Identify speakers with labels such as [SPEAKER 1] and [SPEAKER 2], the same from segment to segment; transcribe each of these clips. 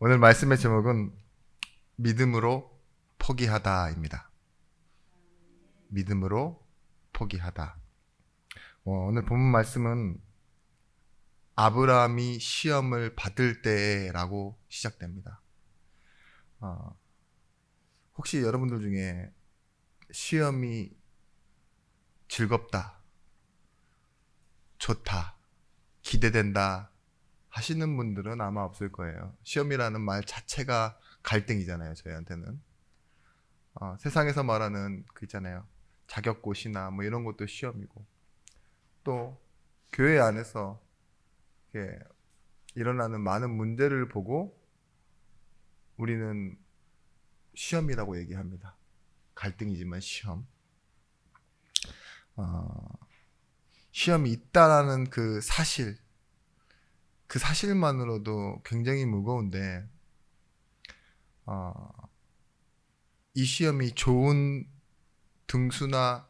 [SPEAKER 1] 오늘 말씀의 제목은 믿음으로 포기하다입니다. 믿음으로 포기하다. 오늘 본문 말씀은 아브라함이 시험을 받을 때라고 시작됩니다. 혹시 여러분들 중에 시험이 즐겁다, 좋다, 기대된다 하시는 분들은 아마 없을 거예요. 시험이라는 말 자체가 갈등이잖아요, 저희한테는. 세상에서 말하는 그 있잖아요. 자격고시나 뭐 이런 것도 시험이고, 또 교회 안에서 이렇게 일어나는 많은 문제를 보고 우리는 시험이라고 얘기합니다. 갈등이지만 시험. 시험이 있다라는 그 사실만으로도 굉장히 무거운데, 이 시험이 좋은 등수나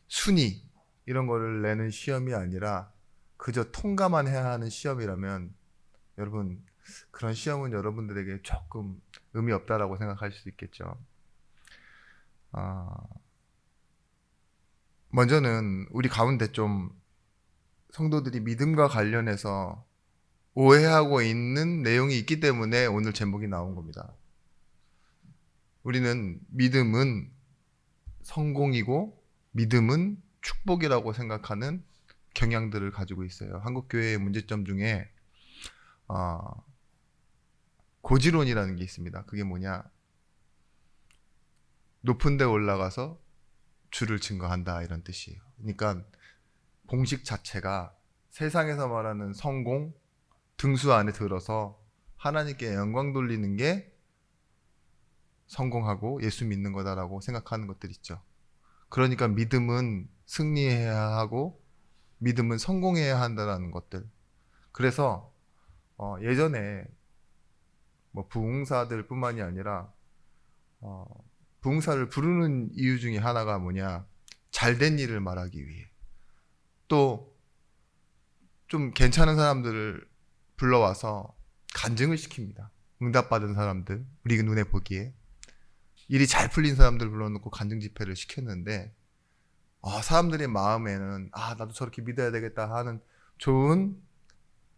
[SPEAKER 1] 순위 이런 거를 내는 시험이 아니라 그저 통과만 해야 하는 시험이라면, 여러분, 그런 시험은 여러분들에게 조금 의미 없다라고 생각할 수 있겠죠. 먼저는 우리 가운데 좀 성도들이 믿음과 관련해서 오해하고 있는 내용이 있기 때문에 오늘 제목이 나온 겁니다. 우리는 믿음은 성공이고 믿음은 축복이라고 생각하는 경향들을 가지고 있어요. 한국 교회의 문제점 중에 고지론이라는 게 있습니다. 그게 뭐냐? 높은 데 올라가서 주를 증거한다, 이런 뜻이에요. 그러니까 공식 자체가 세상에서 말하는 성공, 등수 안에 들어서 하나님께 영광 돌리는 게 성공하고 예수 믿는 거다라고 생각하는 것들 있죠. 그러니까 믿음은 승리해야 하고 믿음은 성공해야 한다는 것들. 그래서 예전에 뭐 부흥사들 뿐만이 아니라 부흥사를 부르는 이유 중에 하나가 뭐냐? 잘된 일을 말하기 위해. 또 좀 괜찮은 사람들을 불러와서 간증을 시킵니다. 응답받은 사람들, 우리 눈에 보기에 일이 잘 풀린 사람들 불러놓고 간증 집회를 시켰는데, 사람들의 마음에는 나도 저렇게 믿어야 되겠다 하는 좋은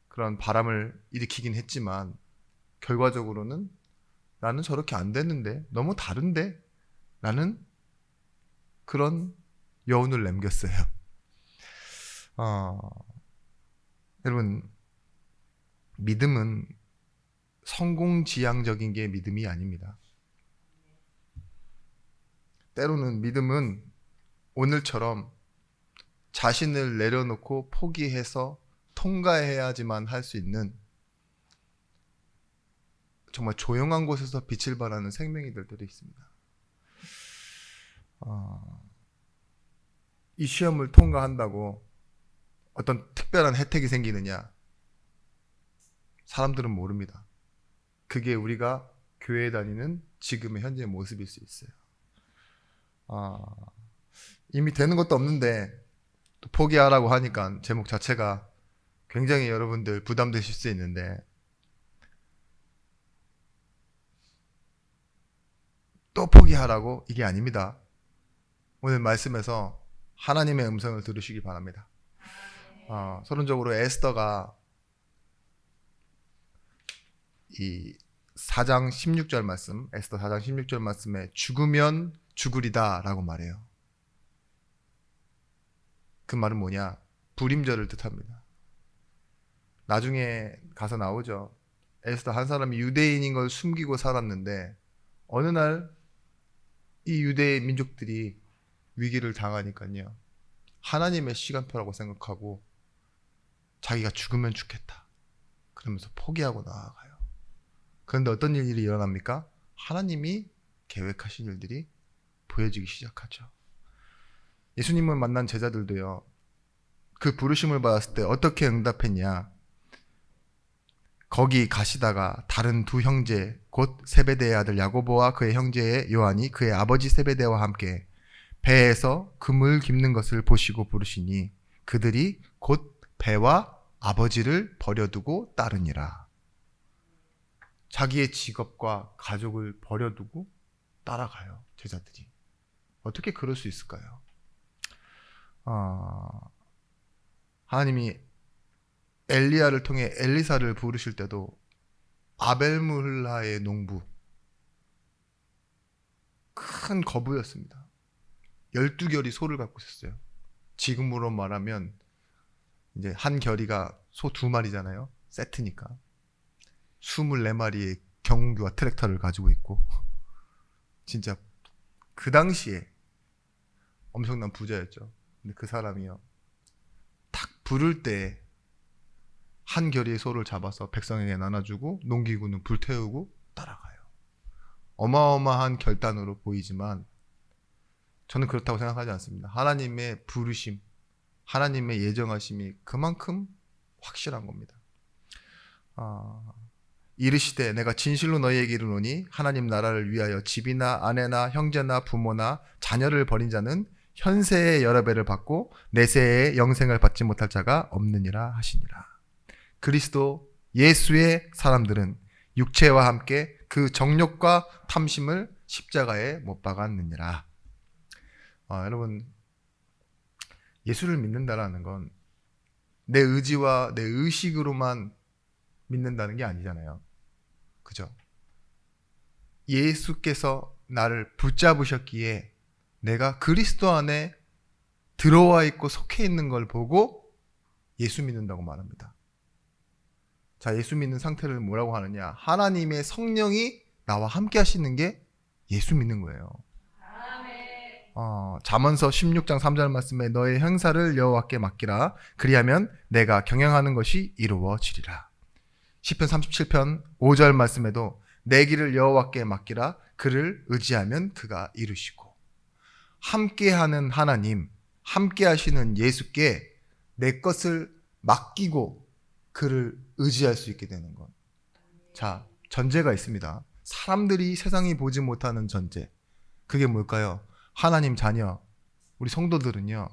[SPEAKER 1] 그런 바람을 일으키긴 했지만, 결과적으로는 나는 저렇게 안 됐는데, 너무 다른데 라는 그런 여운을 남겼어요. 여러분, 믿음은 성공지향적인 게 믿음이 아닙니다. 때로는 믿음은 오늘처럼 자신을 내려놓고 포기해서 통과해야지만 할 수 있는 정말 조용한 곳에서 빛을 발하는 생명이들도 있습니다. 이 시험을 통과한다고 어떤 특별한 혜택이 생기느냐? 사람들은 모릅니다. 그게 우리가 교회에 다니는 지금의 현재의 모습일 수 있어요. 이미 되는 것도 없는데 또 포기하라고 하니까 제목 자체가 굉장히 여러분들 부담되실 수 있는데, 또 포기하라고? 이게 아닙니다. 오늘 말씀에서 하나님의 음성을 들으시기 바랍니다. 서론적으로 에스더가 이 4장 16절 말씀, 에스더 4장 16절 말씀에 죽으면 죽으리다 라고 말해요. 그 말은 뭐냐? 불임절을 뜻합니다. 나중에 가서 나오죠. 에스더 한 사람이 유대인인 걸 숨기고 살았는데 어느 날 이 유대 민족들이 위기를 당하니까요, 하나님의 시간표라고 생각하고 자기가 죽으면 죽겠다 그러면서 포기하고 나아가요. 그런데 어떤 일이 일어납니까? 하나님이 계획하신 일들이 보여지기 시작하죠. 예수님을 만난 제자들도요, 그 부르심을 받았을 때 어떻게 응답했냐? 거기 가시다가 다른 두 형제, 곧 세베대의 아들 야고보와 그의 형제의 요한이 그의 아버지 세베대와 함께 배에서 그물 깁는 것을 보시고 부르시니 그들이 곧 배와 아버지를 버려두고 따르니라. 자기의 직업과 가족을 버려두고 따라가요, 제자들이. 어떻게 그럴 수 있을까요? 하나님이 엘리야를 통해 엘리사를 부르실 때도 아벨무할라의 농부, 큰 거부였습니다. 12결이 소를 갖고 있었어요. 지금으로 말하면 이제 한 결이가 소 2마리잖아요. 세트니까. 24마리의 경운기와 트랙터를 가지고 있고, 진짜 그 당시에 엄청난 부자였죠. 근데 그 사람이요, 딱 부를 때 한 결의의 소를 잡아서 백성에게 나눠주고 농기구는 불태우고 따라가요. 어마어마한 결단으로 보이지만 저는 그렇다고 생각하지 않습니다. 하나님의 부르심, 하나님의 예정하심이 그만큼 확실한 겁니다. 이르시되 내가 진실로 너희에게 이르노니 하나님 나라를 위하여 집이나 아내나 형제나 부모나 자녀를 버린 자는 현세의 여러 배를 받고 내세의 영생을 받지 못할 자가 없느니라 하시니라. 그리스도 예수의 사람들은 육체와 함께 그 정욕과 탐심을 십자가에 못 박았느니라. 여러분, 예수를 믿는다라는 건 내 의지와 내 의식으로만 믿는다는 게 아니잖아요. 그죠? 예수께서 나를 붙잡으셨기에 내가 그리스도 안에 들어와 있고 속해 있는 걸 보고 예수 믿는다고 말합니다. 자, 예수 믿는 상태를 뭐라고 하느냐? 하나님의 성령이 나와 함께 하시는 게 예수 믿는 거예요. 잠언서 16장 3절 말씀에 너의 행사를 여호와께 맡기라. 그리하면 내가 경영하는 것이 이루어지리라. 시편 37편 5절 말씀에도 내 길을 여호와께 맡기라. 그를 의지하면 그가 이루시고. 함께하는 하나님, 함께하시는 예수께 내 것을 맡기고 그를 의지할 수 있게 되는 것. 자, 전제가 있습니다. 사람들이 세상이 보지 못하는 전제. 그게 뭘까요? 하나님 자녀, 우리 성도들은요,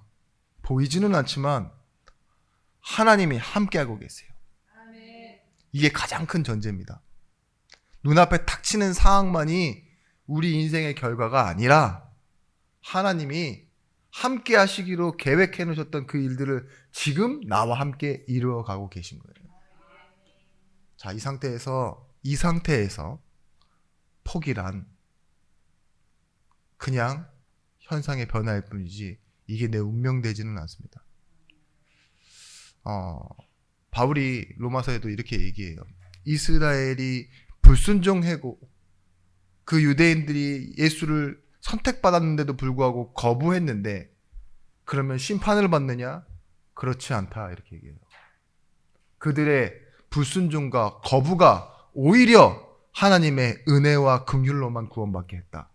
[SPEAKER 1] 보이지는 않지만 하나님이 함께하고 계세요. 이게 가장 큰 전제입니다. 눈앞에 닥치는 상황만이 우리 인생의 결과가 아니라 하나님이 함께 하시기로 계획해 놓으셨던 그 일들을 지금 나와 함께 이루어가고 계신 거예요. 자, 이 상태에서 포기란 그냥 현상의 변화일 뿐이지 이게 내 운명 되지는 않습니다. 바울이 로마서에도 이렇게 얘기해요. 이스라엘이 불순종하고 그 유대인들이 예수를 선택받았는데도 불구하고 거부했는데 그러면 심판을 받느냐? 그렇지 않다, 이렇게 얘기해요. 그들의 불순종과 거부가 오히려 하나님의 은혜와 긍휼로만 구원받게 했다.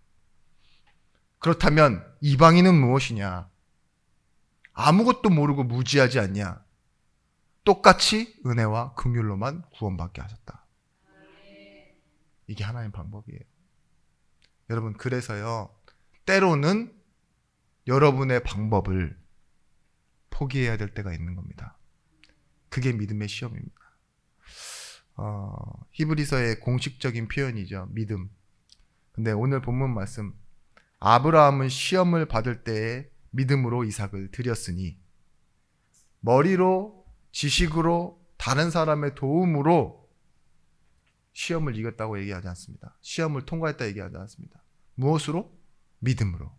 [SPEAKER 1] 그렇다면 이방인은 무엇이냐? 아무것도 모르고 무지하지 않냐? 똑같이 은혜와 긍휼로만 구원받게 하셨다. 이게 하나님의 방법이에요. 여러분, 그래서요, 때로는 여러분의 방법을 포기해야 될 때가 있는 겁니다. 그게 믿음의 시험입니다. 히브리서의 공식적인 표현이죠. 믿음. 근데 오늘 본문 말씀, 아브라함은 시험을 받을 때에 믿음으로 이삭을 드렸으니 머리로, 지식으로, 다른 사람의 도움으로 시험을 이겼다고 얘기하지 않습니다. 시험을 통과했다 얘기하지 않습니다. 무엇으로? 믿음으로.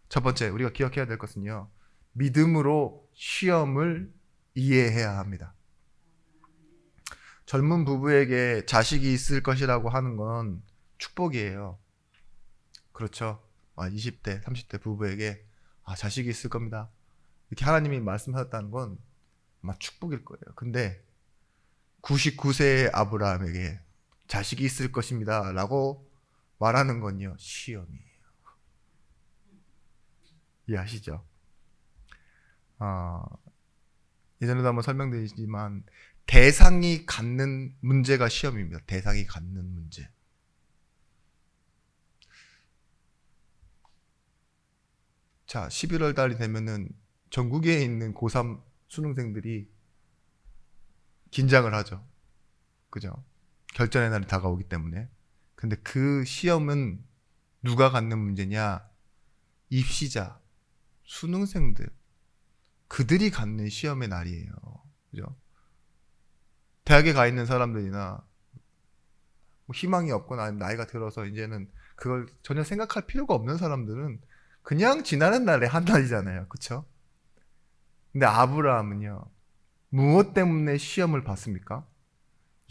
[SPEAKER 1] 첫 번째, 우리가 기억해야 될 것은요, 믿음으로 시험을 이해해야 합니다. 젊은 부부에게 자식이 있을 것이라고 하는 건 축복이에요. 그렇죠? 20대, 30대 부부에게 자식이 있을 겁니다, 이렇게 하나님이 말씀하셨다는 건 아마 축복일 거예요. 근데 99세의 아브라함에게 자식이 있을 것입니다 라고 말하는 건요, 시험이에요. 이해하시죠? 예전에도 한번 설명드리지만 대상이 갖는 문제가 시험입니다. 대상이 갖는 문제. 자, 11월 달이 되면은 전국에 있는 고3 수능생들이 긴장을 하죠. 그죠? 결전의 날이 다가오기 때문에. 근데 그 시험은 누가 갖는 문제냐? 입시자, 수능생들, 그들이 갖는 시험의 날이에요. 그죠? 대학에 가 있는 사람들이나 뭐 희망이 없거나 아니면 나이가 들어서 이제는 그걸 전혀 생각할 필요가 없는 사람들은 그냥 지나는 날의 한 날이잖아요. 그쵸? 근데 아브라함은요, 무엇 때문에 시험을 받습니까?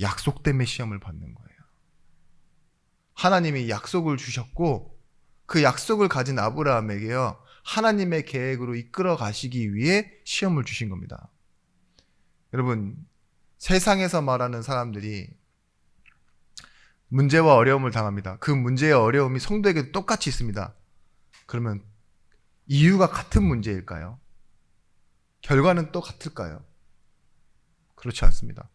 [SPEAKER 1] 약속 때문에 시험을 받는 거예요. 하나님이 약속을 주셨고 그 약속을 가진 아브라함에게요, 하나님의 계획으로 이끌어 가시기 위해 시험을 주신 겁니다. 여러분, 세상에서 말하는 사람들이 문제와 어려움을 당합니다. 그 문제와 어려움이 성도에게도 똑같이 있습니다. 그러면 이유가 같은 문제일까요? 결과는 또 같을까요? 그렇지 않습니다.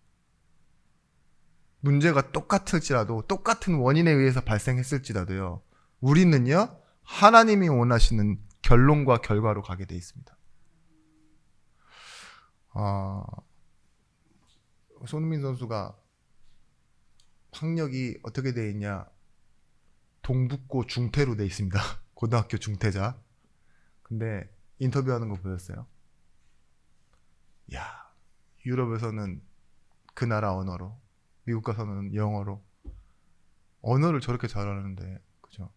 [SPEAKER 1] 문제가 똑같을지라도, 똑같은 원인에 의해서 발생했을지라도요, 우리는요, 하나님이 원하시는 결론과 결과로 가게 돼 있습니다. 손흥민 선수가 학력이 어떻게 돼 있냐? 동북고 중퇴로 돼 있습니다. 고등학교 중퇴자. 근데 인터뷰하는 거 보셨어요? 야, 유럽에서는 그 나라 언어로, 미국 가서는 영어로 언어를 저렇게 잘하는데, 그죠?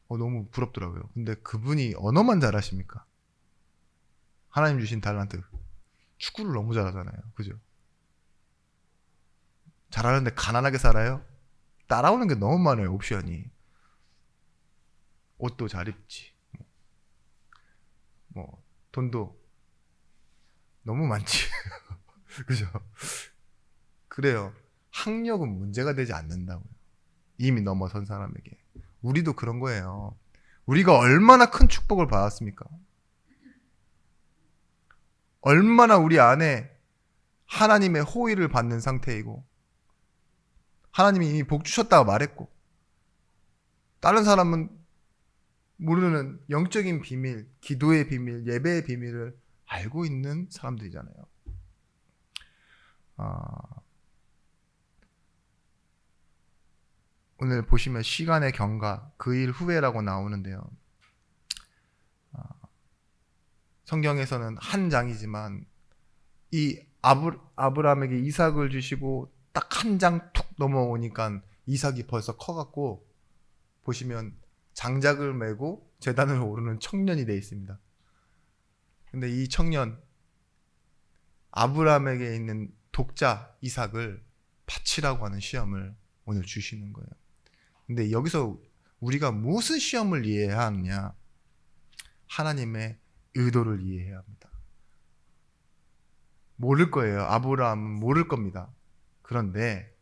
[SPEAKER 1] 너무 부럽더라고요. 근데 그분이 언어만 잘하십니까? 하나님 주신 달란트, 축구를 너무 잘하잖아요. 그죠? 잘하는데 가난하게 살아요? 따라오는 게 너무 많아요. 옵션이. 옷도 잘 입지, 뭐 돈도 너무 많지. 그죠? 그래요. 학력은 문제가 되지 않는다고요. 이미 넘어선 사람에게. 우리도 그런 거예요. 우리가 얼마나 큰 축복을 받았습니까? 얼마나 우리 안에 하나님의 호의를 받는 상태이고, 하나님이 이미 복 주셨다고 말했고, 다른 사람은 모르는 영적인 비밀, 기도의 비밀, 예배의 비밀을 알고 있는 사람들이잖아요. 오늘 보시면 시간의 경과, 그 일 후에라고 나오는데요. 성경에서는 한 장이지만 이 아브라함에게 이삭을 주시고 딱 한 장 툭 넘어오니까 이삭이 벌써 커갖고 보시면 장작을 메고 제단을 오르는 청년이 되어 있습니다. 근데 이 청년, 아브라함에게 있는 독자 이삭을 바치라고 하는 시험을 오늘 주시는 거예요. 근데 여기서 우리가 무슨 시험을 이해해야 하느냐? 하나님의 의도를 이해해야 합니다. 모를 거예요. 아브라함은 모를 겁니다. 그런데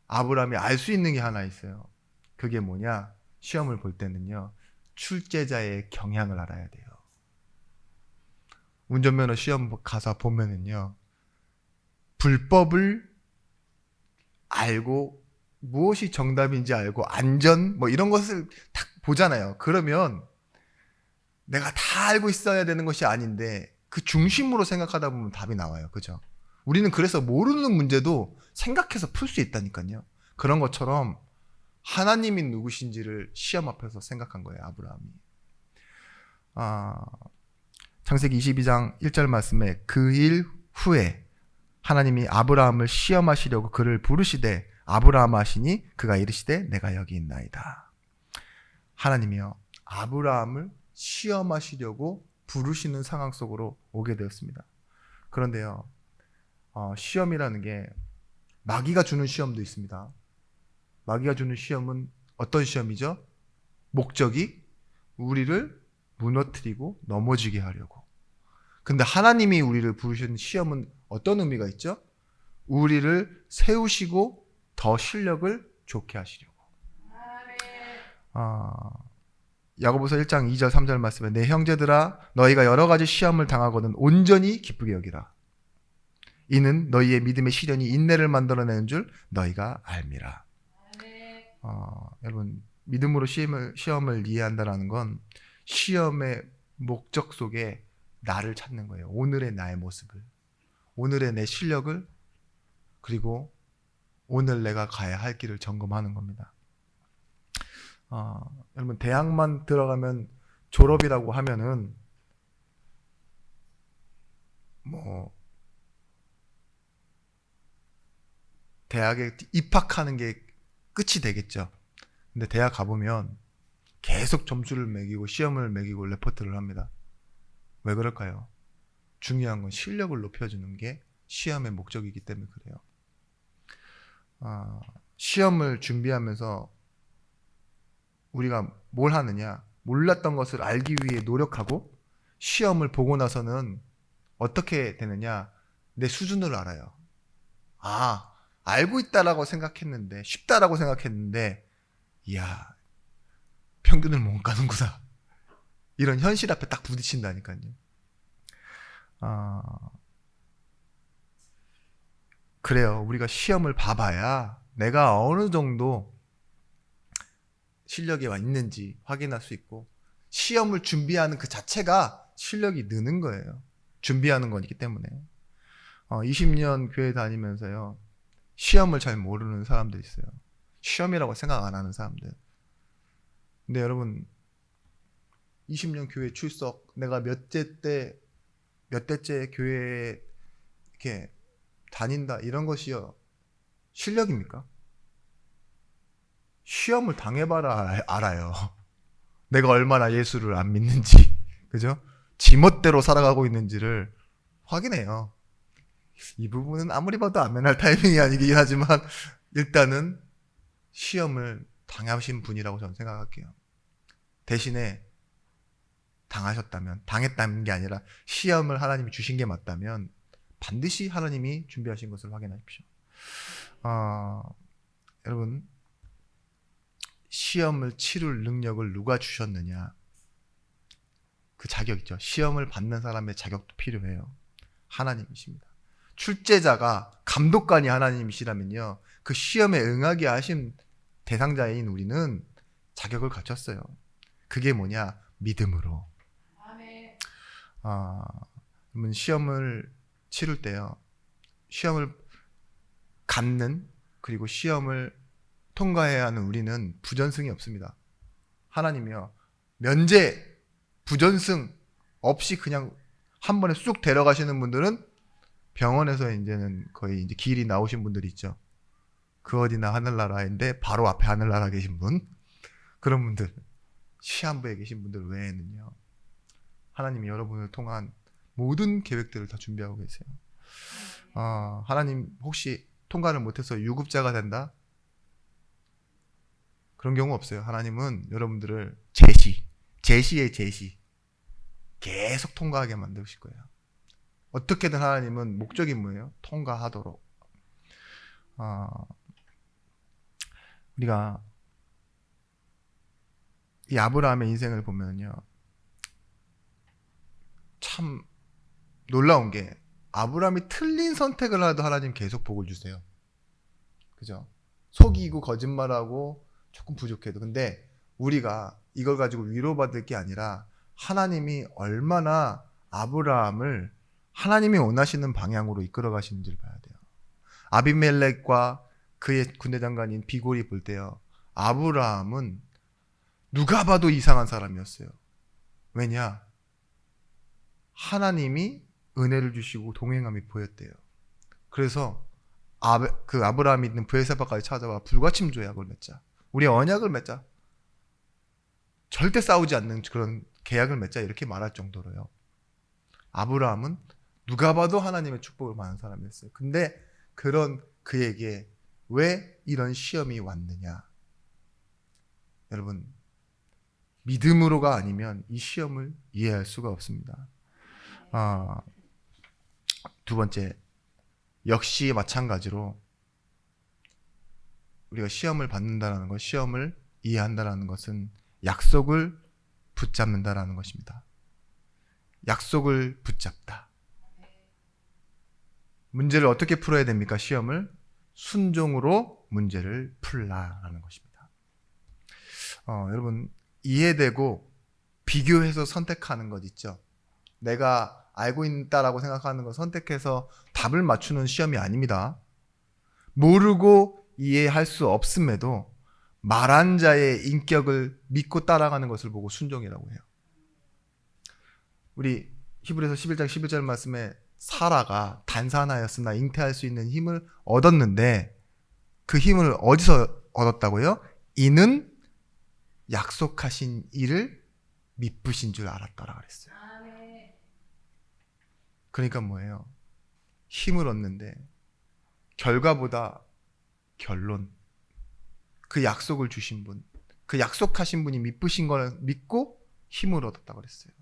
[SPEAKER 1] 아브라함이 알 수 있는 게 하나 있어요. 그게 뭐냐? 시험을 볼 때는요, 출제자의 경향을 알아야 돼요. 운전면허 시험 가서 보면은요, 불법을 알고 무엇이 정답인지 알고 안전 뭐 이런 것을 딱 보잖아요. 그러면 내가 다 알고 있어야 되는 것이 아닌데 그 중심으로 생각하다 보면 답이 나와요. 그죠? 우리는 그래서 모르는 문제도 생각해서 풀 수 있다니까요. 그런 것처럼 하나님이 누구신지를 시험 앞에서 생각한 거예요. 아브라함이. 창세기 22장 1절 말씀에 그 일 후에 하나님이 아브라함을 시험하시려고 그를 부르시되 아브라함 하시니 그가 이르시되 내가 여기 있나이다. 하나님이요, 아브라함을 시험하시려고 부르시는 상황 속으로 오게 되었습니다. 그런데요, 시험이라는 게 마귀가 주는 시험도 있습니다. 마귀가 주는 시험은 어떤 시험이죠? 목적이 우리를 무너뜨리고 넘어지게 하려고. 근데 하나님이 우리를 부르신 시험은 어떤 의미가 있죠? 우리를 세우시고 더 실력을 좋게 하시려고. 야고보서 1장 2절 3절 말씀에 내 형제들아 너희가 여러 가지 시험을 당하거든 온전히 기쁘게 여기라. 이는 너희의 믿음의 시련이 인내를 만들어내는 줄 너희가 알미라. 여러분, 믿음으로 시험을 이해한다는 건 시험의 목적 속에 나를 찾는 거예요. 오늘의 나의 모습을, 오늘의 내 실력을, 그리고 오늘 내가 가야 할 길을 점검하는 겁니다. 여러분 대학만 들어가면 졸업이라고 하면은 뭐 대학에 입학하는 게 끝이 되겠죠. 근데 대학 가보면 계속 점수를 매기고 시험을 매기고 레포트를 합니다. 왜 그럴까요? 중요한 건 실력을 높여주는 게 시험의 목적이기 때문에 그래요. 시험을 준비하면서 우리가 뭘 하느냐? 몰랐던 것을 알기 위해 노력하고 시험을 보고 나서는 어떻게 되느냐? 내 수준을 알아요. 알고 있다라고 생각했는데, 쉽다라고 생각했는데, 이야, 평균을 못 가는구나. 이런 현실 앞에 딱 부딪힌다니까요. 그래요. 우리가 시험을 봐봐야 내가 어느 정도 실력이 있는지 확인할 수 있고, 시험을 준비하는 그 자체가 실력이 느는 거예요. 준비하는 거기 때문에. 20년 교회 다니면서요, 시험을 잘 모르는 사람들 있어요. 시험이라고 생각 안 하는 사람들. 근데 여러분, 20년 교회 출석, 내가 몇 대째 교회에 이렇게 다닌다, 이런 것이요, 실력입니까? 시험을 당해봐라 알아요. 내가 얼마나 예수를 안 믿는지, 그죠? 지멋대로 살아가고 있는지를 확인해요. 이 부분은 아무리 봐도 아멘할 타이밍이 아니긴 하지만 일단은 시험을 당하신 분이라고 저는 생각할게요. 대신에 당했다는 게 아니라 시험을 하나님이 주신 게 맞다면 반드시 하나님이 준비하신 것을 확인하십시오. 여러분, 시험을 치룰 능력을 누가 주셨느냐? 그 자격 있죠. 시험을 받는 사람의 자격도 필요해요. 하나님이십니다. 출제자가 감독관이 하나님이시라면요, 그 시험에 응하게 하신 대상자인 우리는 자격을 갖췄어요. 그게 뭐냐? 믿음으로. 그러면 시험을 치를 때요, 시험을 갖는, 그리고 시험을 통과해야 하는 우리는 부전승이 없습니다. 하나님이요, 면제, 부전승 없이 그냥 한 번에 쑥 데려가시는 분들은 병원에서 이제는 거의 이제 길이 나오신 분들이 있죠. 그 어디나 하늘나라인데 바로 앞에 하늘나라 계신 분, 그런 분들, 시한부에 계신 분들 외에는요, 하나님이 여러분을 통한 모든 계획들을 다 준비하고 계세요. 하나님 혹시 통과를 못해서 유급자가 된다? 그런 경우 없어요. 하나님은 여러분들을 제시의 제시 계속 통과하게 만드실 거예요. 어떻게든 하나님은 목적이 뭐예요? 통과하도록. 우리가 이 아브라함의 인생을 보면요, 참 놀라운 게 아브라함이 틀린 선택을 하도 하나님 계속 복을 주세요. 그죠? 속이고 거짓말하고 조금 부족해도. 근데 우리가 이걸 가지고 위로받을 게 아니라 하나님이 얼마나 아브라함을 하나님이 원하시는 방향으로 이끌어 가시는지를 봐야 돼요. 아비멜렉과 그의 군대 장관인 비골이 볼 때요, 아브라함은 누가 봐도 이상한 사람이었어요. 왜냐? 하나님이 은혜를 주시고 동행함이 보였대요. 그래서 그 아브라함이 있는 브엘세바까지 찾아와 불가침 조약을 맺자, 우리 언약을 맺자, 절대 싸우지 않는 그런 계약을 맺자, 이렇게 말할 정도로요, 아브라함은 누가 봐도 하나님의 축복을 받는 사람이었어요. 근데 그런 그에게 왜 이런 시험이 왔느냐? 여러분, 믿음으로가 아니면 이 시험을 이해할 수가 없습니다. 두 번째, 역시 마찬가지로 우리가 시험을 받는다는 것, 시험을 이해한다는 것은 약속을 붙잡는다라는 것입니다. 약속을 붙잡다. 문제를 어떻게 풀어야 됩니까? 시험을 순종으로 문제를 풀라라는 것입니다. 여러분, 이해되고 비교해서 선택하는 것 있죠. 내가 알고 있다라고 생각하는 걸 선택해서 답을 맞추는 시험이 아닙니다. 모르고 이해할 수 없음에도 말한 자의 인격을 믿고 따라가는 것을 보고 순종이라고 해요. 우리 히브리서 11장 11절 말씀에 사라가 단산하였으나 잉태할 수 있는 힘을 얻었는데 그 힘을 어디서 얻었다고요? 이는 약속하신 이를 미쁘신 줄 알았더라 그랬어요. 그러니까 뭐예요? 힘을 얻는데 결과보다 결론, 그 약속을 주신 분, 그 약속하신 분이 미쁘신 걸 믿고 힘을 얻었다고 그랬어요.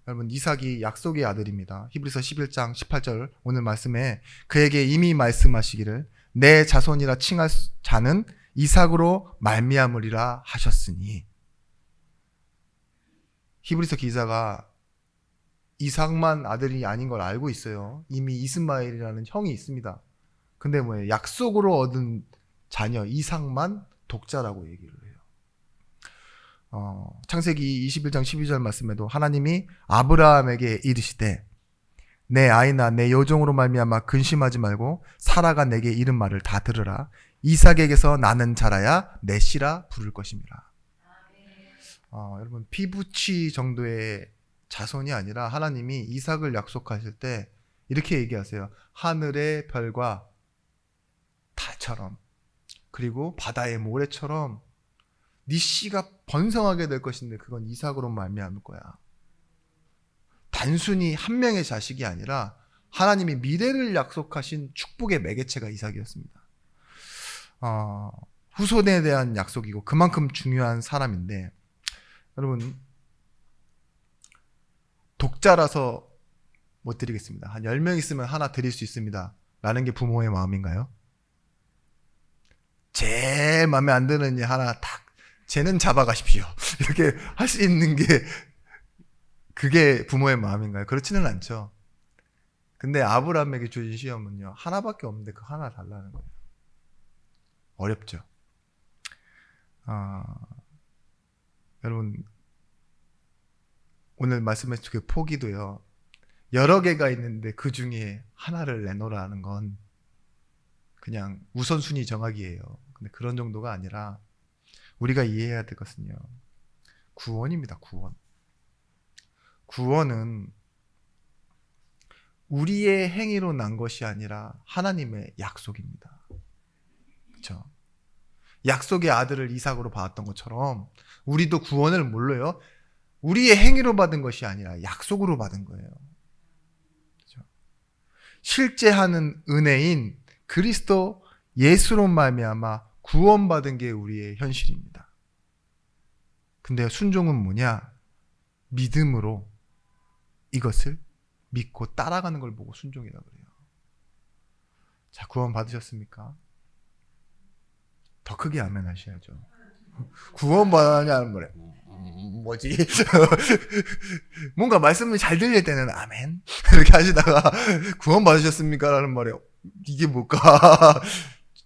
[SPEAKER 1] 여러분, 이삭이 약속의 아들입니다. 히브리서 11장 18절 오늘 말씀에 그에게 이미 말씀하시기를 내 자손이라 칭할 자는 이삭으로 말미암으리라 하셨으니, 히브리서 기자가 이삭만 아들이 아닌 걸 알고 있어요. 이미 이스마엘이라는 형이 있습니다. 근데 뭐예요? 약속으로 얻은 자녀 이삭만 독자라고 얘기를 해요. 창세기 21장 12절 말씀에도 하나님이 아브라함에게 이르시되 내 아이나 내 여종으로 말미암아 근심하지 말고 사라가 내게 이른 말을 다 들으라. 이삭에게서 나는 자라야 내 씨라 부를 것임이라. 여러분, 피부치 정도의 자손이 아니라 하나님이 이삭을 약속하실 때 이렇게 얘기하세요. 하늘의 별과 달처럼 그리고 바다의 모래처럼 네 씨가 번성하게 될 것인데 그건 이삭으로 말미암을 거야. 단순히 한 명의 자식이 아니라 하나님이 미래를 약속하신 축복의 매개체가 이삭이었습니다. 후손에 대한 약속이고 그만큼 중요한 사람인데, 여러분, 독자라서 못 드리겠습니다. 한 10명 있으면 하나 드릴 수 있습니다 라는 게 부모의 마음인가요? 제일 마음에 안 드는 일 하나 딱 쟤는 잡아가십시오 이렇게 할 수 있는 게 그게 부모의 마음인가요? 그렇지는 않죠. 근데 아브라함에게 주신 시험은요, 하나밖에 없는데 그 하나 달라는 거예요. 어렵죠. 여러분, 오늘 말씀하신 그 포기도요, 여러 개가 있는데 그 중에 하나를 내놓으라는 건 그냥 우선순위 정하기예요. 근데 그런 정도가 아니라 우리가 이해해야 될 것은요, 구원입니다. 구원은 우리의 행위로 난 것이 아니라 하나님의 약속입니다. 그렇죠? 약속의 아들을 이삭으로 받았던 것처럼 우리도 구원을 뭘로요? 우리의 행위로 받은 것이 아니라 약속으로 받은 거예요. 그렇죠? 실제 하는 은혜인 그리스도 예수로 말미암아 구원받은 게 우리의 현실입니다. 근데 순종은 뭐냐? 믿음으로 이것을 믿고 따라가는 걸 보고 순종이라고 그래요. 자, 구원 받으셨습니까? 더 크게 아멘 하셔야죠. 구원 받았냐는 말에 뭐지? 뭔가 말씀이 잘 들릴 때는 아멘 이렇게 하시다가 구원 받으셨습니까? 라는 말에 이게 뭘까?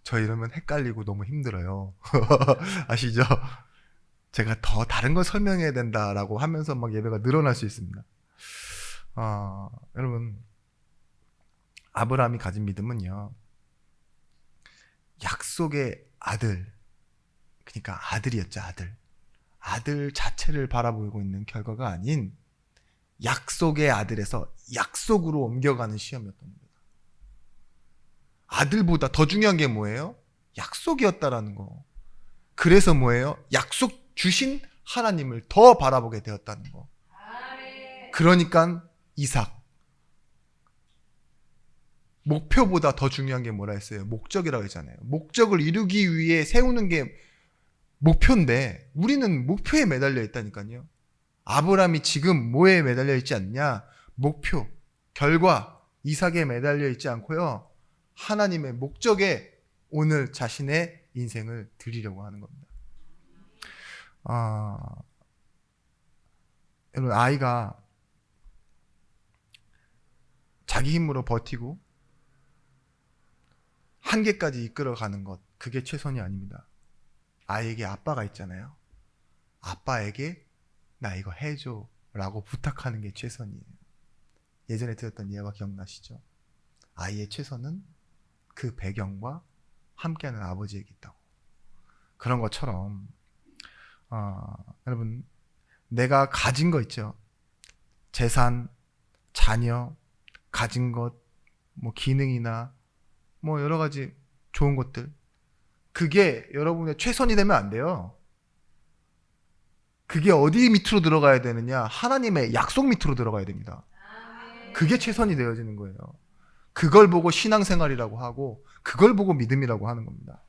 [SPEAKER 1] 저 이러면 헷갈리고 너무 힘들어요. 아시죠? 제가 더 다른 걸 설명해야 된다라고 하면서 막 예배가 늘어날 수 있습니다. 여러분, 아브라함이 가진 믿음은요, 약속의 아들, 그러니까 아들이었죠. 아들 자체를 바라보고 있는 결과가 아닌 약속의 아들에서 약속으로 옮겨가는 시험이었던 겁니다. 아들보다 더 중요한 게 뭐예요? 약속이었다라는 거. 그래서 뭐예요? 약속 주신 하나님을 더 바라보게 되었다는 거. 그러니까 이삭. 목표보다 더 중요한 게 뭐라 했어요? 목적이라고 했잖아요. 목적을 이루기 위해 세우는 게 목표인데 우리는 목표에 매달려 있다니까요. 아브라함이 지금 뭐에 매달려 있지 않냐? 목표, 결과, 이삭에 매달려 있지 않고요, 하나님의 목적에 오늘 자신의 인생을 드리려고 하는 겁니다. 여러분, 아이가 자기 힘으로 버티고 한계까지 이끌어가는 것, 그게 최선이 아닙니다. 아이에게 아빠가 있잖아요. 아빠에게 나 이거 해줘 라고 부탁하는 게 최선이에요. 예전에 들었던 예화 기억나시죠? 아이의 최선은 그 배경과 함께하는 아버지에게 있다고. 그런 것처럼 여러분, 내가 가진 거 있죠. 재산, 자녀, 가진 것, 뭐 기능이나 뭐 여러 가지 좋은 것들, 그게 여러분의 최선이 되면 안 돼요. 그게 어디 밑으로 들어가야 되느냐? 하나님의 약속 밑으로 들어가야 됩니다. 그게 최선이 되어지는 거예요. 그걸 보고 신앙생활이라고 하고, 그걸 보고 믿음이라고 하는 겁니다.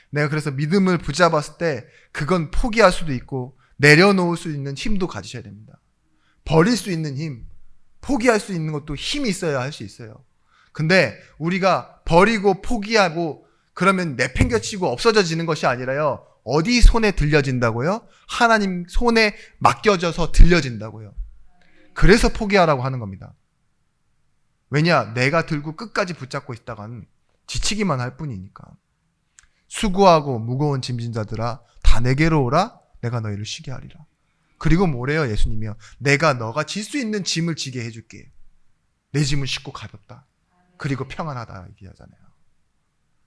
[SPEAKER 1] 내가 그래서 믿음을 붙잡았을 때 그건 포기할 수도 있고 내려놓을 수 있는 힘도 가지셔야 됩니다. 버릴 수 있는 힘, 포기할 수 있는 것도 힘이 있어야 할 수 있어요. 근데 우리가 버리고 포기하고 그러면 내팽겨치고 없어져지는 것이 아니라요, 어디 손에 들려진다고요? 하나님 손에 맡겨져서 들려진다고요. 그래서 포기하라고 하는 겁니다. 왜냐? 내가 들고 끝까지 붙잡고 있다간 지치기만 할 뿐이니까. 수고하고 무거운 짐진 자들아 다 내게로 오라, 내가 너희를 쉬게 하리라. 그리고 뭐래요? 예수님이요, 내가 너가 질 수 있는 짐을 지게 해줄게. 내 짐은 쉽고 가볍다. 그리고 평안하다 얘기하잖아요.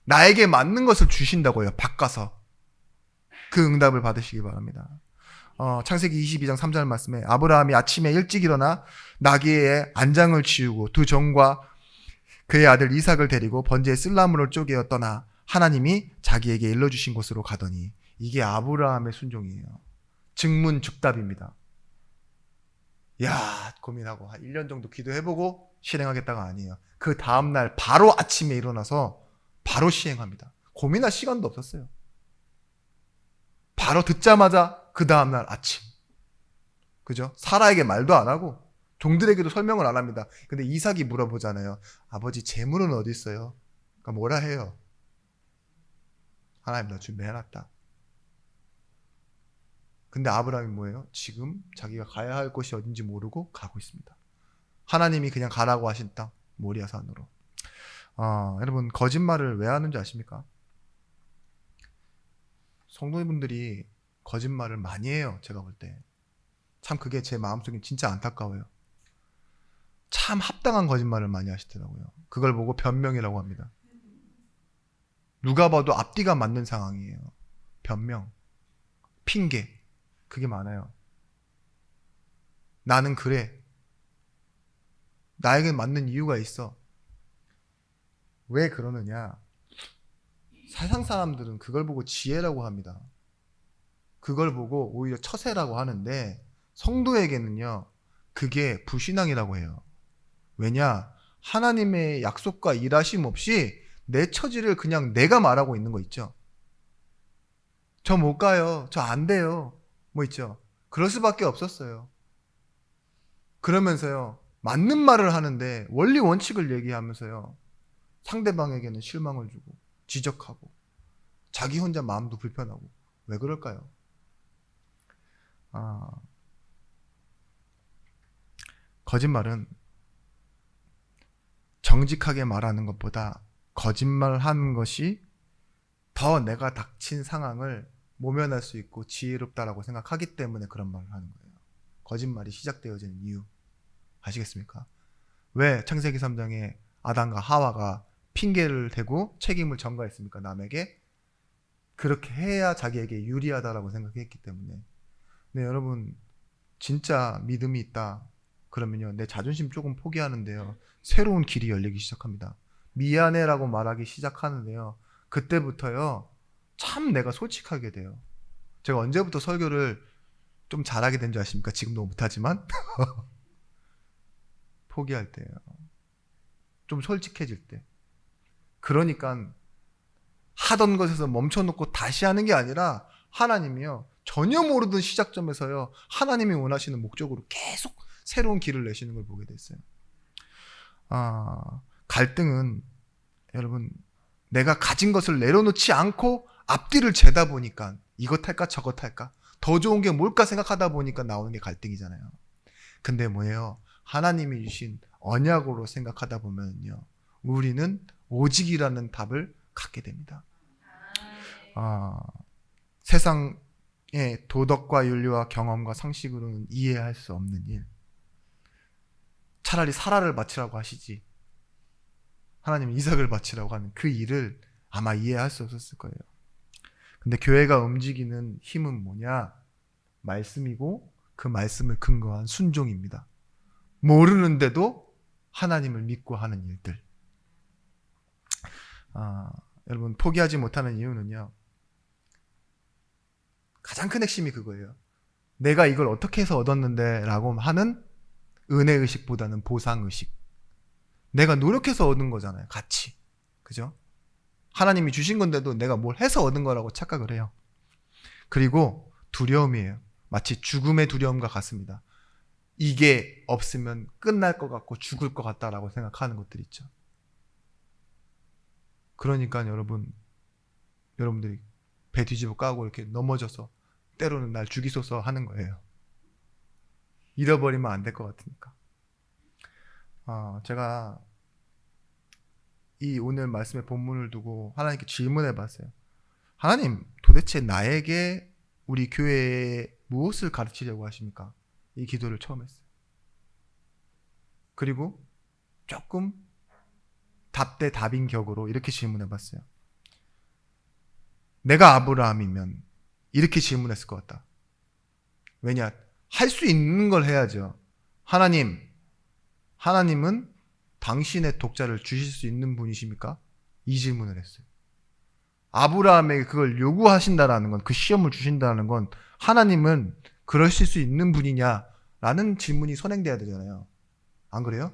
[SPEAKER 1] 나에게 맞는 것을 주신다고요. 바꿔서. 그 응답을 받으시기 바랍니다. 창세기 22장 3절 말씀에 아브라함이 아침에 일찍 일어나 나귀의 안장을 치우고 두 종과 그의 아들 이삭을 데리고 번제의 쓸나무를 쪼개어 떠나 하나님이 자기에게 일러주신 곳으로 가더니, 이게 아브라함의 순종이에요. 즉문즉답입니다. 야, 고민하고 한 1년 정도 기도해보고 실행하겠다가 아니에요. 그 다음날 바로 아침에 일어나서 바로 시행합니다. 고민할 시간도 없었어요. 바로 듣자마자 그 다음날 아침. 그죠? 사라에게 말도 안 하고 종들에게도 설명을 안 합니다. 근데 이삭이 물어보잖아요. 아버지, 재물은 어디 있어요? 그러니까 뭐라 해요? 하나님, 나 준비해놨다. 근데 아브라함이 뭐예요? 지금 자기가 가야 할 곳이 어딘지 모르고 가고 있습니다. 하나님이 그냥 가라고 하신 땅, 모리아 산으로. 여러분, 거짓말을 왜 하는지 아십니까? 성도님분들이 거짓말을 많이 해요. 제가 볼 때. 참 그게 제 마음속에 진짜 안타까워요. 참 합당한 거짓말을 많이 하시더라고요. 그걸 보고 변명이라고 합니다. 누가 봐도 앞뒤가 맞는 상황이에요. 변명, 핑계, 그게 많아요. 나는 그래. 나에게 맞는 이유가 있어. 왜 그러느냐? 세상 사람들은 그걸 보고 지혜라고 합니다. 그걸 보고 오히려 처세라고 하는데, 성도에게는요, 그게 불신앙이라고 해요. 왜냐? 하나님의 약속과 일하심 없이 내 처지를 그냥 내가 말하고 있는 거 있죠. 저 못 가요. 저 안 돼요. 뭐 있죠. 그럴 수밖에 없었어요. 그러면서요, 맞는 말을 하는데 원리 원칙을 얘기하면서요, 상대방에게는 실망을 주고 지적하고 자기 혼자 마음도 불편하고. 왜 그럴까요? 거짓말은 정직하게 말하는 것보다 거짓말하는 것이 더 내가 닥친 상황을 모면할 수 있고 지혜롭다라고 생각하기 때문에 그런 말을 하는 거예요. 거짓말이 시작되어지는 이유 아시겠습니까? 왜 창세기 3장에 아담과 하와가 핑계를 대고 책임을 전가했습니까? 남에게. 그렇게 해야 자기에게 유리하다라고 생각했기 때문에. 네, 여러분, 진짜 믿음이 있다 그러면요, 내 자존심 조금 포기하는데요, 새로운 길이 열리기 시작합니다. 미안해라고 말하기 시작하는데요, 그때부터요, 참 내가 솔직하게 돼요. 제가 언제부터 설교를 좀 잘하게 된 줄 아십니까? 지금도 못하지만 포기할 때예요. 좀 솔직해질 때. 그러니까 하던 것에서 멈춰놓고 다시 하는 게 아니라, 하나님이요, 전혀 모르던 시작점에서요, 하나님이 원하시는 목적으로 계속 새로운 길을 내시는 걸 보게 됐어요. 갈등은 여러분, 내가 가진 것을 내려놓지 않고 앞뒤를 재다 보니까, 이것 할까 저것 할까, 더 좋은 게 뭘까 생각하다 보니까 나오는 게 갈등이잖아요. 근데 뭐예요? 하나님이 주신 언약으로 생각하다 보면요, 우리는 오직이라는 답을 갖게 됩니다. 세상의 도덕과 윤리와 경험과 상식으로는 이해할 수 없는 일, 차라리 사라를 바치라고 하시지, 하나님은 이삭을 바치라고 하는 그 일을 아마 이해할 수 없었을 거예요. 근데 교회가 움직이는 힘은 뭐냐? 말씀이고 그 말씀을 근거한 순종입니다. 모르는데도 하나님을 믿고 하는 일들. 여러분 포기하지 못하는 이유는요, 가장 큰 핵심이 그거예요. 내가 이걸 어떻게 해서 얻었는데 라고 하는 은혜의식보다는 보상의식. 내가 노력해서 얻은 거잖아요, 같이. 그죠? 하나님이 주신 건데도 내가 뭘 해서 얻은 거라고 착각을 해요. 그리고 두려움이에요. 마치 죽음의 두려움과 같습니다. 이게 없으면 끝날 것 같고 죽을 것 같다라고 생각하는 것들 있죠. 그러니까 여러분들이 배 뒤집어 까고 이렇게 넘어져서 때로는 날 죽이소서 하는 거예요. 잃어버리면 안 될 것 같으니까. 제가 이 오늘 말씀의 본문을 두고 하나님께 질문해 봤어요. 하나님, 도대체 나에게 우리 교회에 무엇을 가르치려고 하십니까? 이 기도를 처음 했어요. 그리고 조금 답대 답인 격으로 이렇게 질문해 봤어요. 내가 아브라함이면 이렇게 질문했을 것 같다. 왜냐? 할 수 있는 걸 해야죠. 하나님은 당신의 독자를 주실 수 있는 분이십니까? 이 질문을 했어요. 아브라함에게 그걸 요구하신다라는 건, 그 시험을 주신다는 건 하나님은 그러실 수 있는 분이냐라는 질문이 선행돼야 되잖아요. 안 그래요?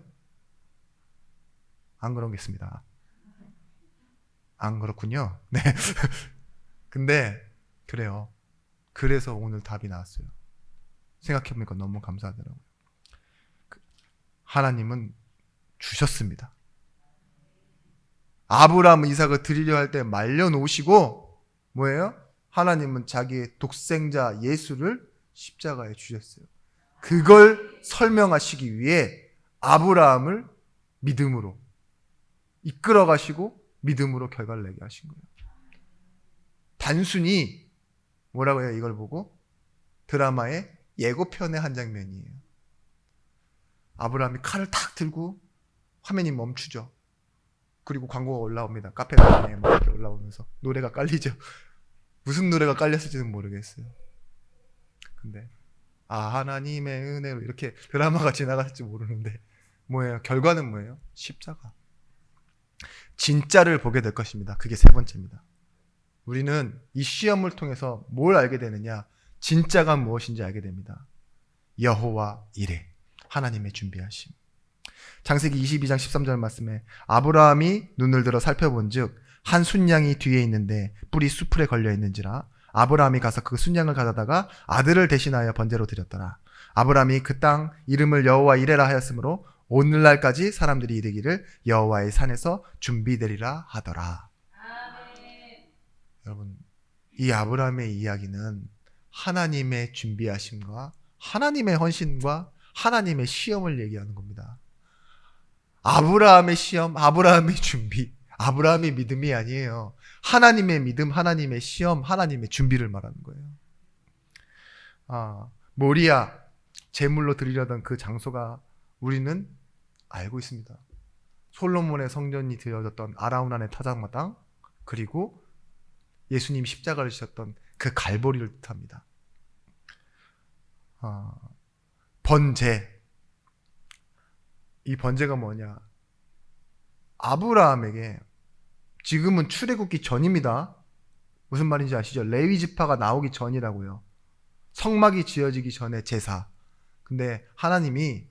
[SPEAKER 1] 안 그러겠습니다. 안 그렇군요. 네. 근데 그래요. 그래서 오늘 답이 나왔어요. 생각해보니까 너무 감사하더라고요. 하나님은 주셨습니다. 아브라함은 이삭을 드리려 할 때 말려놓으시고 뭐예요? 하나님은 자기의 독생자 예수를 십자가에 주셨어요. 그걸 설명하시기 위해 아브라함을 믿음으로 이끌어 가시고 믿음으로 결과를 내게 하신 거예요. 단순히 뭐라고 해요? 이걸 보고 드라마의 예고편의 한 장면이에요. 아브라함이 칼을 탁 들고 화면이 멈추죠. 그리고 광고가 올라옵니다. 카페라인에 막 이렇게 올라오면서 노래가 깔리죠. 무슨 노래가 깔렸을지는 모르겠어요. 근데 하나님의 은혜로 이렇게 드라마가 지나갈지 모르는데 뭐예요? 결과는 뭐예요? 십자가. 진짜를 보게 될 것입니다. 그게 세 번째입니다. 우리는 이 시험을 통해서 뭘 알게 되느냐? 진짜가 무엇인지 알게 됩니다. 여호와 이레, 하나님의 준비하심. 창세기 22장 13절 말씀에 아브라함이 눈을 들어 살펴본즉 한 순양이 뒤에 있는데 뿔이 수풀에 걸려 있는지라 아브라함이 가서 그 순양을 가져다가 아들을 대신하여 번제로 드렸더라. 아브라함이 그 땅 이름을 여호와 이레라 하였으므로 오늘날까지 사람들이 이르기를 여호와의 산에서 준비되리라 하더라. 아멘. 여러분, 이 아브라함의 이야기는 하나님의 준비하심과 하나님의 헌신과 하나님의 시험을 얘기하는 겁니다. 아브라함의 시험, 아브라함의 준비, 아브라함의 믿음이 아니에요. 하나님의 믿음, 하나님의 시험, 하나님의 준비를 말하는 거예요. 모리아, 제물로 드리려던 그 장소가 우리는 알고 있습니다. 솔로몬의 성전이 드려졌던 아라우난의 타작마당, 그리고 예수님이 십자가를 지셨던 그 갈보리를 뜻합니다. 번제. 이 번제가 뭐냐? 아브라함에게 지금은 출애굽기 전입니다. 무슨 말인지 아시죠? 레위 지파가 나오기 전이라고요. 성막이 지어지기 전에 제사. 근데 하나님이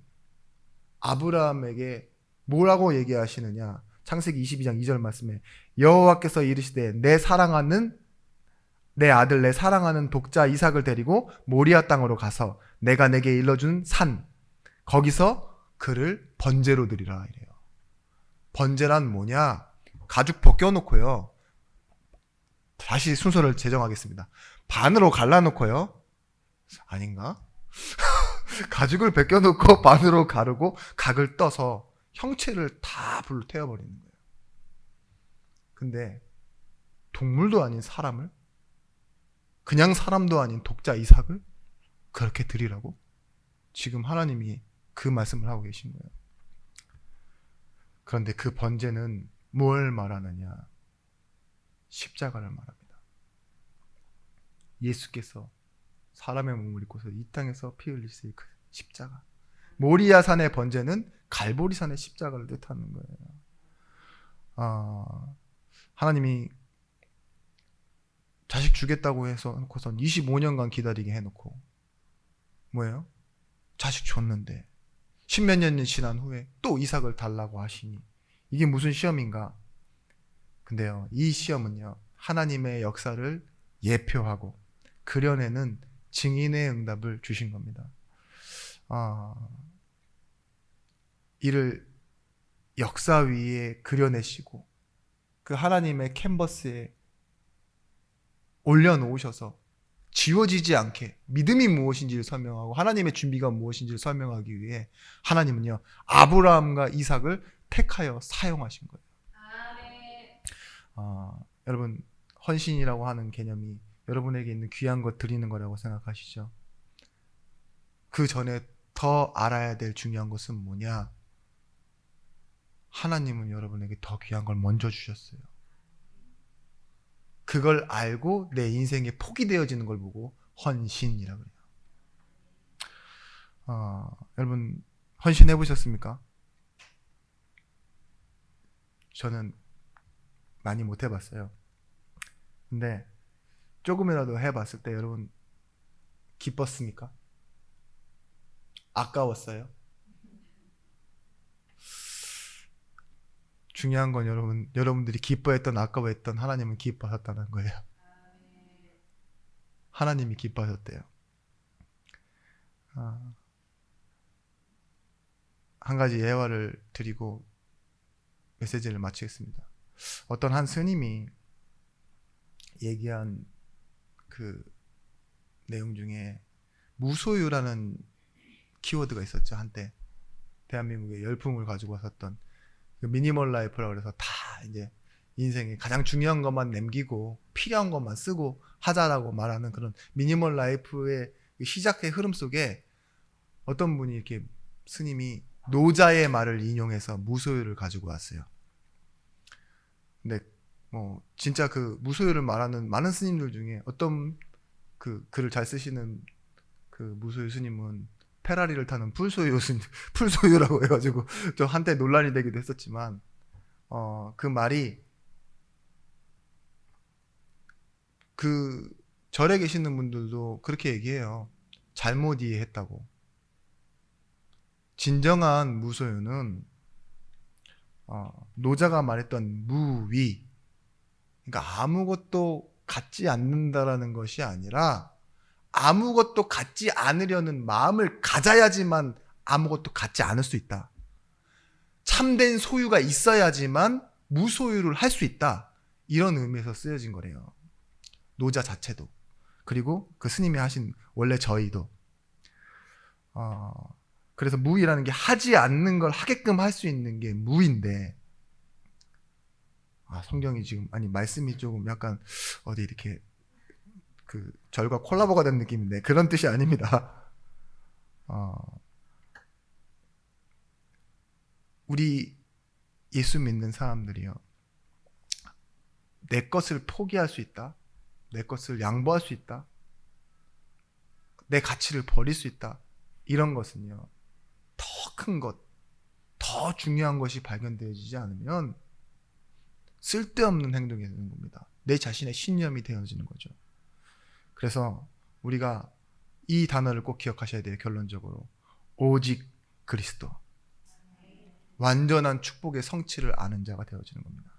[SPEAKER 1] 아브라함에게 뭐라고 얘기하시느냐? 창세기 22장 2절 말씀에 여호와께서 이르시되 내 사랑하는 내 아들 내 사랑하는 독자 이삭을 데리고 모리아 땅으로 가서 내가 내게 일러준 산 거기서 그를 번제로 드리라 이래요. 번제란 뭐냐? 가죽 벗겨놓고요. 다시 순서를 재정하겠습니다. 반으로 갈라놓고요. 아닌가? 가죽을 벗겨놓고 반으로 가르고 각을 떠서 형체를 다 불로 태워버리는 거예요. 근데 동물도 아닌 사람을, 그냥 사람도 아닌 독자 이삭을 그렇게 드리라고? 지금 하나님이 그 말씀을 하고 계신 거예요. 그런데 그 번제는 뭘 말하느냐? 십자가를 말합니다. 예수께서 사람의 몸을 입고서 이 땅에서 피 흘리실 그 십자가. 모리아 산의 번제는 갈보리 산의 십자가를 뜻하는 거예요. 하나님이 자식 주겠다고 해서 놓고선 25년간 기다리게 해놓고 뭐예요? 자식 줬는데 십몇 년이 지난 후에 또 이삭을 달라고 하시니 이게 무슨 시험인가? 근데요, 이 시험은요, 하나님의 역사를 예표하고 그려내는 증인의 응답을 주신 겁니다. 이를 역사 위에 그려내시고 그 하나님의 캔버스에 올려놓으셔서 지워지지 않게 믿음이 무엇인지를 설명하고 하나님의 준비가 무엇인지를 설명하기 위해 하나님은요, 아브라함과 이삭을 택하여 사용하신 거예요. 여러분, 헌신이라고 하는 개념이 여러분에게 있는 귀한 것 드리는 거라고 생각하시죠? 그 전에 더 알아야 될 중요한 것은 뭐냐? 하나님은 여러분에게 더 귀한 걸 먼저 주셨어요. 그걸 알고 내 인생에 포기되어지는 걸 보고 헌신이라고 해요. 여러분, 헌신해 보셨습니까? 저는 많이 못 해봤어요. 근데 조금이라도 해봤을 때 여러분 기뻤습니까? 아까웠어요? 중요한 건 여러분들이 기뻐했던 아까워했던 하나님은 기뻐하셨다는 거예요. 하나님이 기뻐하셨대요. 한 가지 예화를 드리고 메시지를 마치겠습니다. 어떤 한 스님이 얘기한 그 내용 중에 무소유라는 키워드가 있었죠. 한때 대한민국에 열풍을 가지고 왔었던 그 미니멀 라이프라고 해서 다 이제 인생에 가장 중요한 것만 남기고 필요한 것만 쓰고 하자라고 말하는 그런 미니멀 라이프의 시작의 흐름 속에 어떤 분이 이렇게 스님이 노자의 말을 인용해서 무소유를 가지고 왔어요. 근데 진짜 그 무소유를 말하는 많은 스님들 중에 어떤 그 글을 잘 쓰시는 그 무소유 스님은 페라리를 타는 풀소유라고 해가지고 저 한때 논란이 되기도 했었지만 그 말이 그 절에 계시는 분들도 그렇게 얘기해요. 잘못 이해했다고. 진정한 무소유는 노자가 말했던 무위, 그러니까 아무것도 갖지 않는다라는 것이 아니라 아무것도 갖지 않으려는 마음을 가져야지만 아무것도 갖지 않을 수 있다. 참된 소유가 있어야지만 무소유를 할 수 있다. 이런 의미에서 쓰여진 거래요. 노자 자체도. 그리고 그 스님이 하신 원래 저희도. 그래서 무이라는 게 하지 않는 걸 하게끔 할 수 있는 게 무인데, 성경이 지금, 말씀이 조금 약간 어디 이렇게 그 절과 콜라보가 된 느낌인데 그런 뜻이 아닙니다. 우리 예수 믿는 사람들이요, 내 것을 포기할 수 있다, 내 것을 양보할 수 있다, 내 가치를 버릴 수 있다, 이런 것은요, 더 큰 것, 더 중요한 것이 발견되어지지 않으면 쓸데없는 행동이 되는 겁니다. 내 자신의 신념이 되어지는 거죠. 그래서 우리가 이 단어를 꼭 기억하셔야 돼요. 결론적으로 오직 그리스도, 완전한 축복의 성취를 아는 자가 되어지는 겁니다.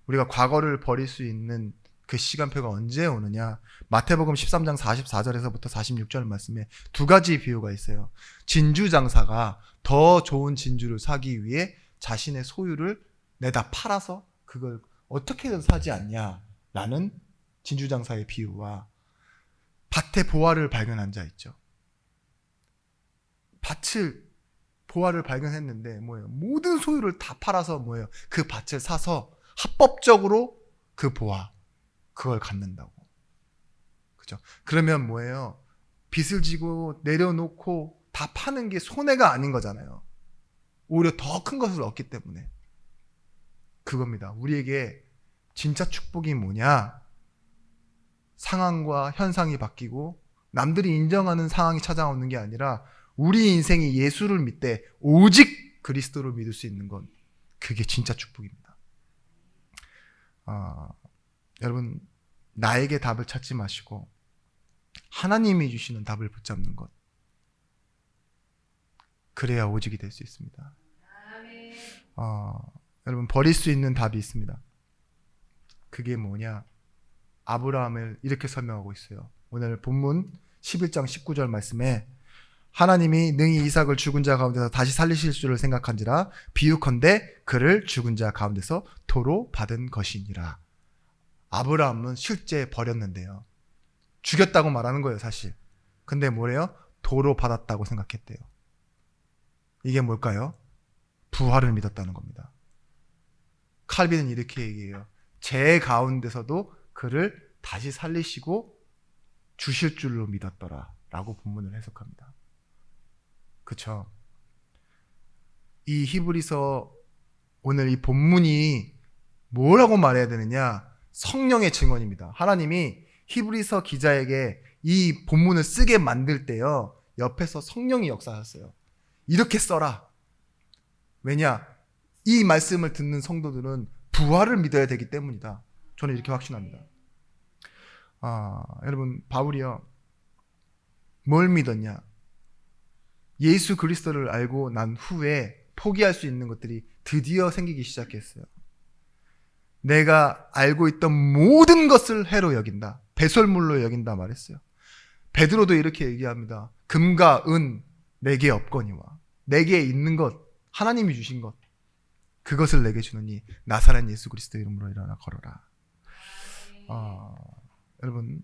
[SPEAKER 1] 우리가 과거를 버릴 수 있는 그 시간표가 언제 오느냐? 마태복음 13장 44절에서부터 46절 말씀에 두 가지 비유가 있어요. 진주장사가 더 좋은 진주를 사기 위해 자신의 소유를 내다 팔아서 그걸 어떻게든 사지 않냐라는 진주장사의 비유와 밭에 보화를 발견한 자 있죠. 밭을 보화를 발견했는데 뭐예요? 모든 소유를 다 팔아서 뭐예요? 그 밭을 사서 합법적으로 그 보화, 그걸 갖는다고. 그죠? 그러면 뭐예요? 빚을 지고 내려놓고 다 파는 게 손해가 아닌 거잖아요. 오히려 더 큰 것을 얻기 때문에. 그겁니다. 우리에게 진짜 축복이 뭐냐? 상황과 현상이 바뀌고 남들이 인정하는 상황이 찾아오는 게 아니라 우리 인생이 예수를 믿되 오직 그리스도를 믿을 수 있는 건 그게 진짜 축복입니다. 여러분, 나에게 답을 찾지 마시고 하나님이 주시는 답을 붙잡는 것, 그래야 오직이 될 수 있습니다. 여러분, 버릴 수 있는 답이 있습니다. 그게 뭐냐? 아브라함을 이렇게 설명하고 있어요. 오늘 본문 11장 19절 말씀에 하나님이 능히 이삭을 죽은 자 가운데서 다시 살리실 줄을 생각한지라 비유컨대 그를 죽은 자 가운데서 도로 받은 것이니라. 아브라함은 실제 버렸는데요. 죽였다고 말하는 거예요, 사실. 근데 뭐래요? 도로 받았다고 생각했대요. 이게 뭘까요? 부활을 믿었다는 겁니다. 칼빈은 이렇게 얘기해요. 제 가운데서도 그를 다시 살리시고 주실 줄로 믿었더라 라고 본문을 해석합니다. 그쵸? 이 히브리서 오늘 이 본문이 뭐라고 말해야 되느냐? 성령의 증언입니다. 하나님이 히브리서 기자에게 이 본문을 쓰게 만들 때요, 옆에서 성령이 역사하셨어요. 이렇게 써라. 왜냐? 이 말씀을 듣는 성도들은 부활을 믿어야 되기 때문이다. 저는 이렇게 확신합니다. 여러분, 바울이요, 뭘 믿었냐? 예수 그리스도를 알고 난 후에 포기할 수 있는 것들이 드디어 생기기 시작했어요. 내가 알고 있던 모든 것을 해로 여긴다. 배설물로 여긴다 말했어요. 베드로도 이렇게 얘기합니다. 금과 은 내게 없거니와 내게 있는 것, 하나님이 주신 것, 그것을 내게 주느니 나사렛 예수 그리스도 이름으로 일어나 걸어라. 여러분,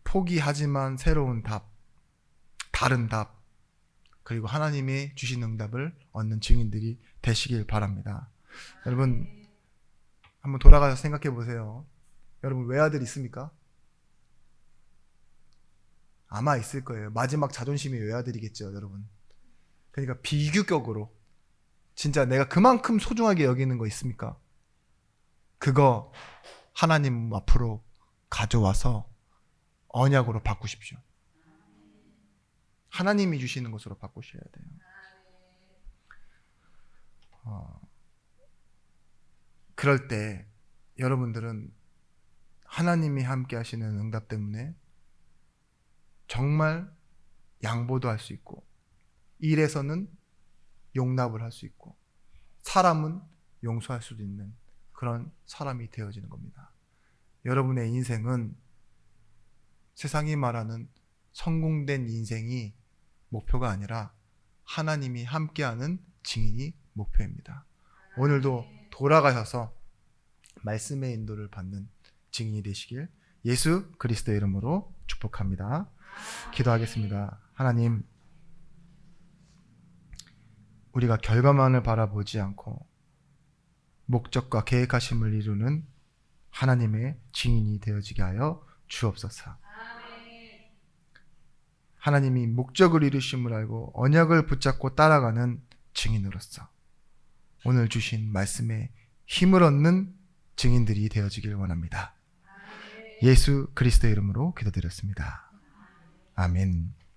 [SPEAKER 1] 포기하지만 새로운 답, 다른 답, 그리고 하나님이 주신 응답을 얻는 증인들이 되시길 바랍니다. 여러분, 한번 돌아가서 생각해 보세요. 여러분, 외아들 있습니까? 아마 있을 거예요. 마지막 자존심이 외아들이겠죠, 여러분. 그러니까 비교격으로 진짜 내가 그만큼 소중하게 여기는 거 있습니까? 그거 하나님 앞으로 가져와서 언약으로 바꾸십시오. 하나님이 주시는 것으로 바꾸셔야 돼요. 그럴 때 여러분들은 하나님이 함께 하시는 응답 때문에 정말 양보도 할 수 있고, 일에서는 용납을 할 수 있고, 사람은 용서할 수도 있는 그런 사람이 되어지는 겁니다. 여러분의 인생은 세상이 말하는 성공된 인생이 목표가 아니라 하나님이 함께하는 증인이 목표입니다. 오늘도 돌아가셔서 말씀의 인도를 받는 증인이 되시길 예수 그리스도의 이름으로 축복합니다. 기도하겠습니다. 하나님, 우리가 결과만을 바라보지 않고 목적과 계획하심을 이루는 하나님의 증인이 되어지게 하여 주옵소서. 하나님이 목적을 이루심을 알고 언약을 붙잡고 따라가는 증인으로서 오늘 주신 말씀에 힘을 얻는 증인들이 되어지길 원합니다. 예수 그리스도의 이름으로 기도드렸습니다. 아멘.